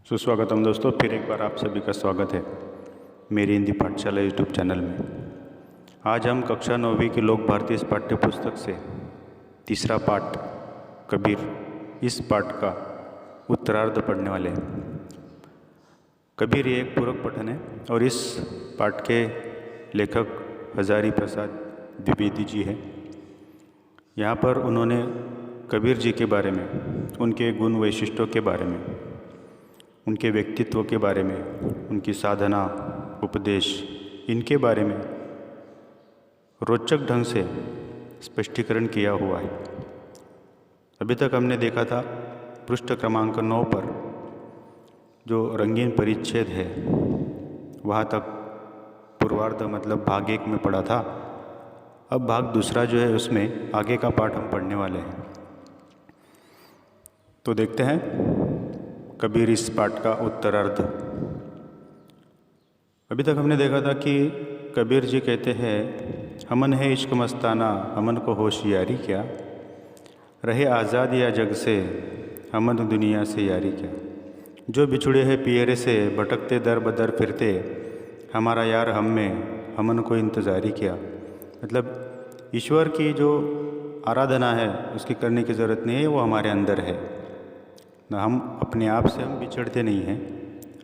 सुस्वागतम दोस्तों, फिर एक बार आप सभी का स्वागत है मेरी हिंदी पाठशाला यूट्यूब चैनल में। आज हम कक्षा 9वीं की लोक भारती इस पाठ्य पुस्तक से तीसरा पाठ कबीर, इस पाठ का उत्तरार्ध पढ़ने वाले हैं। कबीर ये एक पूरक पठन है और इस पाठ के लेखक हजारी प्रसाद द्विवेदी जी हैं। यहाँ पर उन्होंने कबीर जी के बारे में, उनके गुण वैशिष्ट्यों के बारे में, उनके व्यक्तित्व के बारे में, उनकी साधना, उपदेश, इनके बारे में रोचक ढंग से स्पष्टीकरण किया हुआ है। अभी तक हमने देखा था पृष्ठ क्रमांक 9 पर जो रंगीन परिच्छेद है वहाँ तक पूर्वार्ध मतलब भाग 1 में पढ़ा था। अब भाग दूसरा जो है उसमें आगे का पाठ हम पढ़ने वाले हैं। तो देखते हैं कबीर इस पाठ का उत्तरार्ध। अभी तक हमने देखा था कि कबीर जी कहते हैं, हमन है इश्क मस्ताना, हमन को होशियारी क्या, रहे आज़ाद या जग से, हमन दुनिया से यारी क्या। जो बिछुड़े हैं पियरे से, भटकते दर बदर फिरते, हमारा यार हम में, हमन को इंतज़ारी क्या। मतलब ईश्वर की जो आराधना है उसकी करने की ज़रूरत नहीं है, वो हमारे अंदर है ना। हम अपने आप से हम बिछड़ते नहीं हैं,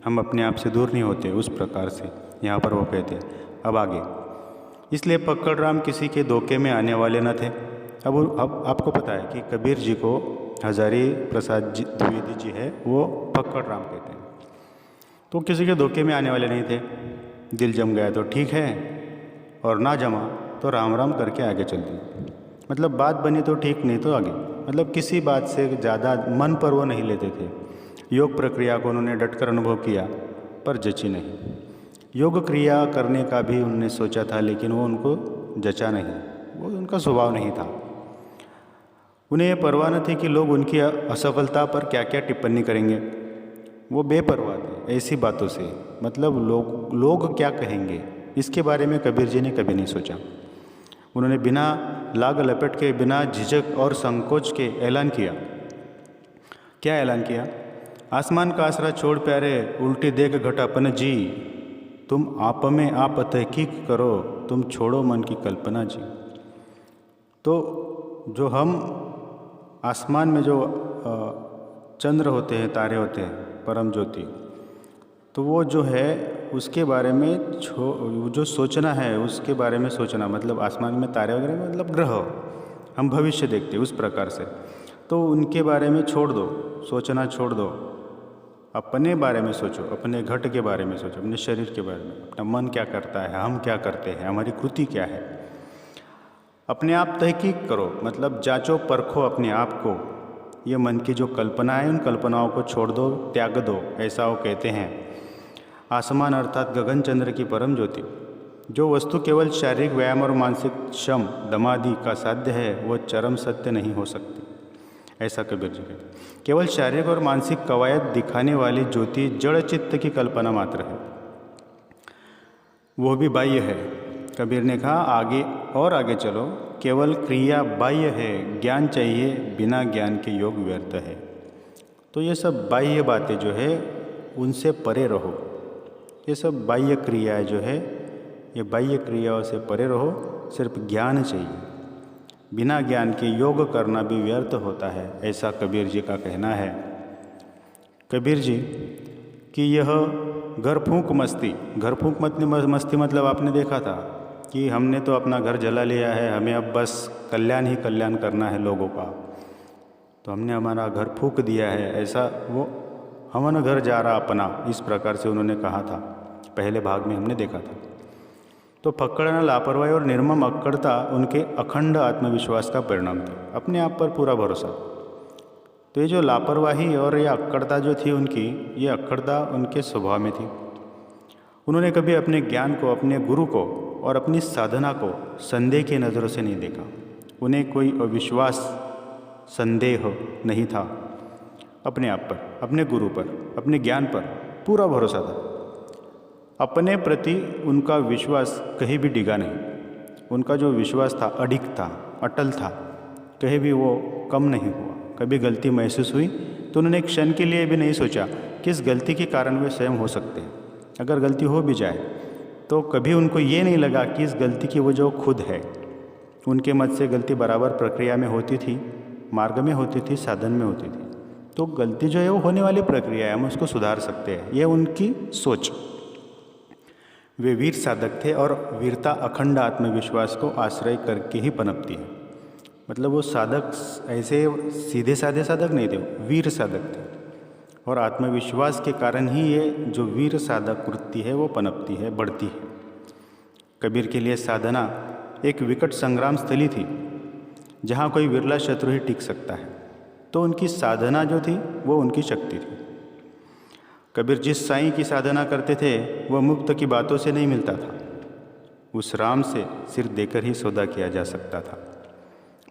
हम अपने आप से दूर नहीं होते। उस प्रकार से यहाँ पर वो कहते हैं। अब आगे, इसलिए पक्कड़ राम किसी के धोखे में आने वाले न थे। अब आपको पता है कि कबीर जी को हजारी प्रसाद जी द्विवेदी जी है वो पक्कड़ राम कहते हैं। तो किसी के धोखे में आने वाले नहीं थे। दिल जम गया तो ठीक है, और ना जमा तो राम राम करके आगे चल दिए। मतलब बात बनी तो ठीक, नहीं तो आगे। मतलब किसी बात से ज़्यादा मन पर वो नहीं लेते थे। योग प्रक्रिया को उन्होंने डटकर अनुभव किया पर जची नहीं। योग क्रिया करने का भी उन्होंने सोचा था लेकिन वो उनको जचा नहीं, वो उनका स्वभाव नहीं था। उन्हें ये परवाह न थी कि लोग उनकी असफलता पर क्या क्या टिप्पणी करेंगे। वो बेपरवाह थे ऐसी बातों से। मतलब लोग क्या कहेंगे इसके बारे में कबीर जी ने कभी नहीं सोचा। उन्होंने बिना लाग लपेट के, बिना झिझक और संकोच के ऐलान किया। क्या ऐलान किया? आसमान का आसरा छोड़ प्यारे, उल्टी देख घटापन जी, तुम आप में आप तहकीक करो, तुम छोड़ो मन की कल्पना जी। तो जो हम आसमान में जो चंद्र होते हैं, तारे होते हैं, परम ज्योति, तो वो जो है उसके बारे में जो सोचना है उसके बारे में सोचना, मतलब आसमान में तारे वगैरह मतलब ग्रह, हम भविष्य देखते उस प्रकार से। तो उनके बारे में छोड़ दो, सोचना छोड़ दो, अपने बारे में सोचो, अपने घट के बारे में सोचो, अपने शरीर के बारे में, अपना मन क्या करता है, हम क्या करते हैं, हमारी कृति क्या है। अपने आप तहकीक करो, मतलब जांचो परखो अपने आप को। ये मन की जो कल्पना है उन कल्पनाओं को छोड़ दो, त्याग दो, ऐसा वो कहते हैं। आसमान अर्थात गगन चंद्र की परम ज्योति, जो वस्तु केवल शारीरिक व्यायाम और मानसिक श्रम दमादि का साध्य है वो चरम सत्य नहीं हो सकती, ऐसा कबीर जी कहते। केवल शारीरिक और मानसिक कवायद दिखाने वाली ज्योति जड़ चित्त की कल्पना मात्र है, वो भी बाह्य है। कबीर ने कहा आगे और आगे चलो, केवल क्रिया बाह्य है, ज्ञान चाहिए, बिना ज्ञान के योग व्यर्थ है। तो ये सब बाह्य बातें जो है उनसे परे रहो। ये सब बाह्य क्रियाएं जो है, ये बाह्य क्रियाओं से परे रहो, सिर्फ ज्ञान चाहिए। बिना ज्ञान के योग करना भी व्यर्थ होता है, ऐसा कबीर जी का कहना है। कबीर जी कि यह घर फूंक मस्ती, घर फूंक मस्ती मतलब आपने देखा था कि हमने तो अपना घर जला लिया है, हमें अब बस कल्याण ही कल्याण करना है लोगों का, तो हमने हमारा घर फूंक दिया है, ऐसा वो हमन घर जा रहा अपना, इस प्रकार से उन्होंने कहा था। पहले भाग में हमने देखा था। तो फक्कड़ना, लापरवाही और निर्मम अक्कड़ता उनके अखंड आत्मविश्वास का परिणाम था, अपने आप पर पूरा भरोसा। तो ये जो लापरवाही और ये अक्कड़ता जो थी उनकी, ये अक्कड़ता उनके स्वभाव में थी। उन्होंने कभी अपने ज्ञान को, अपने गुरु को और अपनी साधना को संदेह की नज़रों से नहीं देखा। उन्हें कोई अविश्वास, संदेह नहीं था। अपने आप पर, अपने गुरु पर, अपने ज्ञान पर पूरा भरोसा था। अपने प्रति उनका विश्वास कहीं भी डिगा नहीं। उनका जो विश्वास था अडिग था, अटल था, कहीं भी वो कम नहीं हुआ। कभी गलती महसूस हुई तो उन्होंने एक क्षण के लिए भी नहीं सोचा कि इस गलती के कारण वे स्वयं हो सकते हैं। अगर गलती हो भी जाए तो कभी उनको ये नहीं लगा कि इस गलती की वजह वो खुद है। उनके मत से गलती बराबर प्रक्रिया में होती थी, मार्ग में होती थी, साधन में होती थी। तो गलती जो है वो होने वाली प्रक्रिया है, हम उसको सुधार सकते हैं, यह उनकी सोच। वे वीर साधक थे और वीरता अखंड आत्मविश्वास को आश्रय करके ही पनपती है। मतलब वो साधक ऐसे सीधे साधे साधक नहीं थे, वीर साधक थे और आत्मविश्वास के कारण ही ये जो वीर साधक वृत्ति है वो पनपती है, बढ़ती है। कबीर के लिए साधना एक विकट संग्राम स्थली थी जहाँ कोई विरला शत्रु ही टिक सकता है। तो उनकी साधना जो थी वो उनकी शक्ति थी। कबीर जिस साईं की साधना करते थे वह मुफ्त की बातों से नहीं मिलता था, उस राम से सिर देकर ही सौदा किया जा सकता था।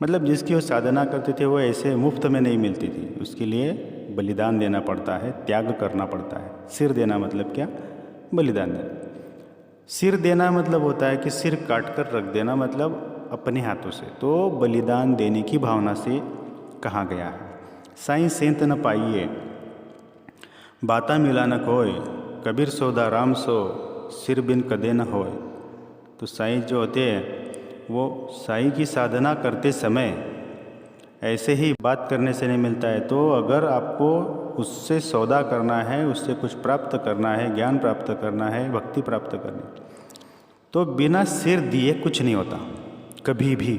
मतलब जिसकी वो साधना करते थे वो ऐसे मुफ्त में नहीं मिलती थी, उसके लिए बलिदान देना पड़ता है, त्याग करना पड़ता है। सिर देना मतलब क्या? बलिदान देना। सिर देना मतलब होता है कि सिर काट कर रख देना, मतलब अपने हाथों से। तो बलिदान देने की भावना से कहा गया है। साईं सेंत न पाइए बाता मिला न कोय, कबीर सौदा राम सो सिर बिन कदे न होय। तो साईं जो होते हैं वो साईं की साधना करते समय ऐसे ही बात करने से नहीं मिलता है। तो अगर आपको उससे सौदा करना है, उससे कुछ प्राप्त करना है, ज्ञान प्राप्त करना है, भक्ति प्राप्त करनी, तो बिना सिर दिए कुछ नहीं होता कभी भी।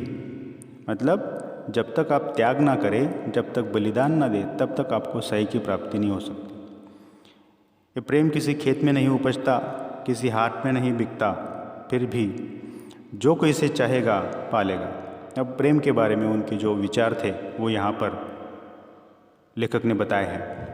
मतलब जब तक आप त्याग ना करें, जब तक बलिदान ना दें, तब तक आपको साईं की प्राप्ति नहीं हो सकती। ये प्रेम किसी खेत में नहीं उपजता, किसी हाट में नहीं बिकता, फिर भी जो कोई इसे चाहेगा पालेगा। अब प्रेम के बारे में उनके जो विचार थे वो यहाँ पर लेखक ने बताए हैं।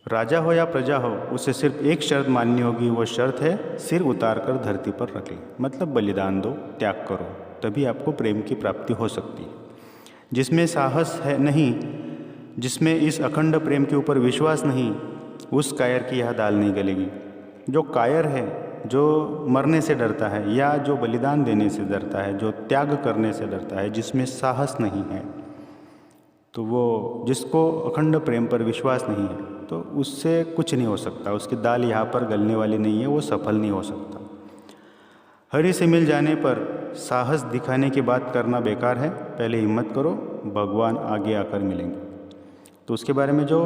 राजा हो या प्रजा हो, उसे सिर्फ एक शर्त माननी होगी, वो शर्त है सिर उतार कर धरती पर रख ले। मतलब बलिदान दो, त्याग करो, तभी आपको प्रेम की प्राप्ति हो सकती है। जिसमें साहस है नहीं, जिसमें इस अखंड प्रेम के ऊपर विश्वास नहीं, उस कायर की यह दाल नहीं गलेगी। जो कायर है, जो मरने से डरता है या जो बलिदान देने से डरता है, जो त्याग करने से डरता है, जिसमें साहस नहीं है, तो वो जिसको अखंड प्रेम पर विश्वास नहीं है, तो उससे कुछ नहीं हो सकता। उसकी दाल यहाँ पर गलने वाली नहीं है, वो सफल नहीं हो सकता। हरि से मिल जाने पर साहस दिखाने की बात करना बेकार है। पहले हिम्मत करो, भगवान आगे आकर मिलेंगे। तो उसके बारे में जो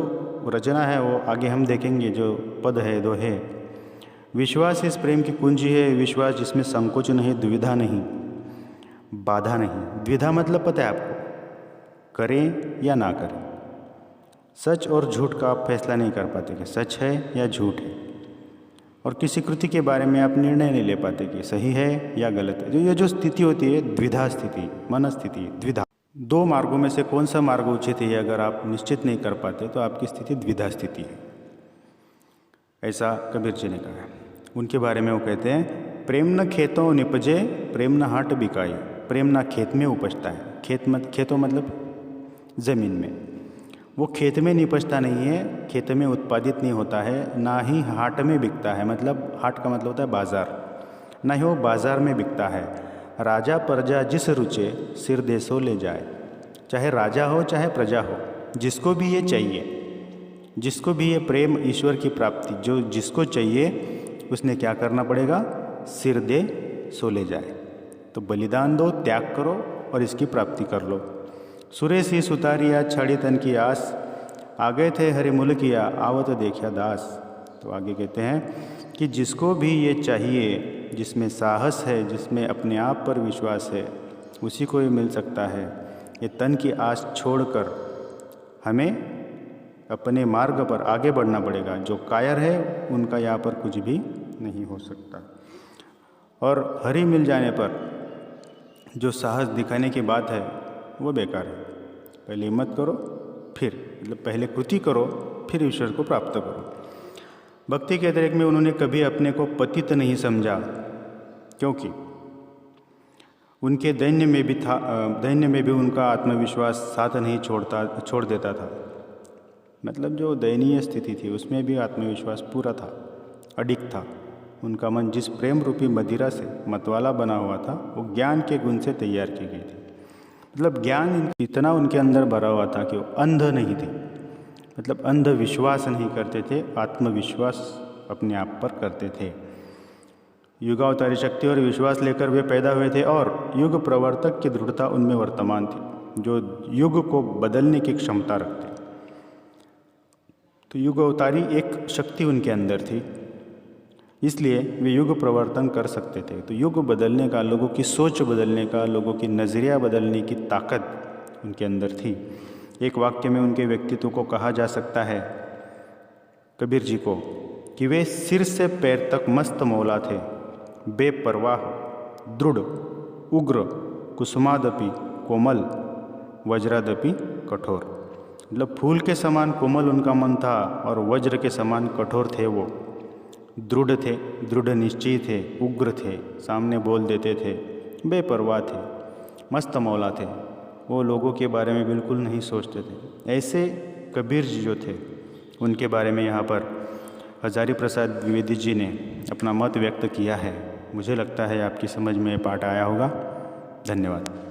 रचना है वो आगे हम देखेंगे। जो पद है, दोहे, विश्वास इस प्रेम की कुंजी है, विश्वास जिसमें संकोच नहीं, दुविधा नहीं, बाधा नहीं। द्विधा मतलब पता है आपको, करें या ना करें। सच और झूठ का आप फैसला नहीं कर पाते कि सच है या झूठ है, और किसी कृति के बारे में आप निर्णय नहीं ले पाते कि सही है या गलत है। ये जो स्थिति होती है, द्विधा स्थिति, मन स्थिति, द्विधा। दो मार्गों में से कौन सा मार्ग उचित है, अगर आप निश्चित नहीं कर पाते तो आपकी स्थिति द्विधा स्थिति है। ऐसा कबीर जी ने कहा है। उनके बारे में वो कहते हैं, प्रेम न खेतों निपजे, प्रेम न हाट बिकाई। प्रेम ना खेत में उपजता है। खेतों मतलब ज़मीन में, वो खेत में निपजता नहीं है, खेत में उत्पादित नहीं होता है, ना ही हाट में बिकता है। मतलब हाट का मतलब होता है बाज़ार, ना ही वो बाज़ार में बिकता है। राजा प्रजा जिस रुचे, सिर देसो ले जाए। चाहे राजा हो चाहे प्रजा हो, जिसको भी ये चाहिए, जिसको भी ये प्रेम ईश्वर की प्राप्ति जो जिसको चाहिए, उसने क्या करना पड़ेगा? सिर दे सो ले जाए। तो बलिदान दो, त्याग करो और इसकी प्राप्ति कर लो। सुरे सी सुतारिया छाड़ी तन की आस, आ गए थे हरि मुल किया, आवत देखिया दास। तो आगे कहते हैं कि जिसको भी ये चाहिए, जिसमें साहस है, जिसमें अपने आप पर विश्वास है, उसी को ये मिल सकता है। ये तन की आस छोड़कर हमें अपने मार्ग पर आगे बढ़ना पड़ेगा। जो कायर है उनका यहाँ पर कुछ भी नहीं हो सकता। और हरि मिल जाने पर जो साहस दिखाने की बात है वो बेकार है। पहले हिम्मत करो, फिर मतलब पहले कृति करो, फिर ईश्वर को प्राप्त करो। भक्ति के अतिरिक्त में उन्होंने कभी अपने को पतित नहीं समझा, क्योंकि उनके दैन्य में भी उनका आत्मविश्वास साथ नहीं छोड़ देता था। मतलब जो दयनीय स्थिति थी उसमें भी आत्मविश्वास पूरा था, अडिग था। उनका मन जिस प्रेम रूपी मदिरा से मतवाला बना हुआ था, वो ज्ञान के गुण से तैयार की गई थी। मतलब ज्ञान इतना उनके अंदर भरा हुआ था कि वो अंध नहीं थे। मतलब अंधविश्वास नहीं करते थे, आत्मविश्वास अपने आप पर करते थे। युगावतारी शक्ति और विश्वास लेकर वे पैदा हुए थे और युग प्रवर्तक की दृढ़ता उनमें वर्तमान थी, जो युग को बदलने की क्षमता रखते। तो युग अवतारी एक शक्ति उनके अंदर थी, इसलिए वे युग प्रवर्तन कर सकते थे। तो युग बदलने का, लोगों की सोच बदलने का, लोगों की नज़रिया बदलने की ताकत उनके अंदर थी। एक वाक्य में उनके व्यक्तित्व को कहा जा सकता है, कबीर जी को, कि वे सिर से पैर तक मस्त मौला थे, बेपरवाह, दृढ़, उग्र, कुसुमादपि कोमल, वज्रादपि कठोर। मतलब फूल के समान कोमल उनका मन था और वज्र के समान कठोर थे। वो दृढ़ थे, दृढ़ निश्चयी थे, उग्र थे, सामने बोल देते थे, बेपरवाह थे, मस्त मौला थे। वो लोगों के बारे में बिल्कुल नहीं सोचते थे। ऐसे कबीर जी जो थे, उनके बारे में यहाँ पर हजारी प्रसाद द्विवेदी जी ने अपना मत व्यक्त किया है। मुझे लगता है आपकी समझ में पाठ आया होगा। धन्यवाद।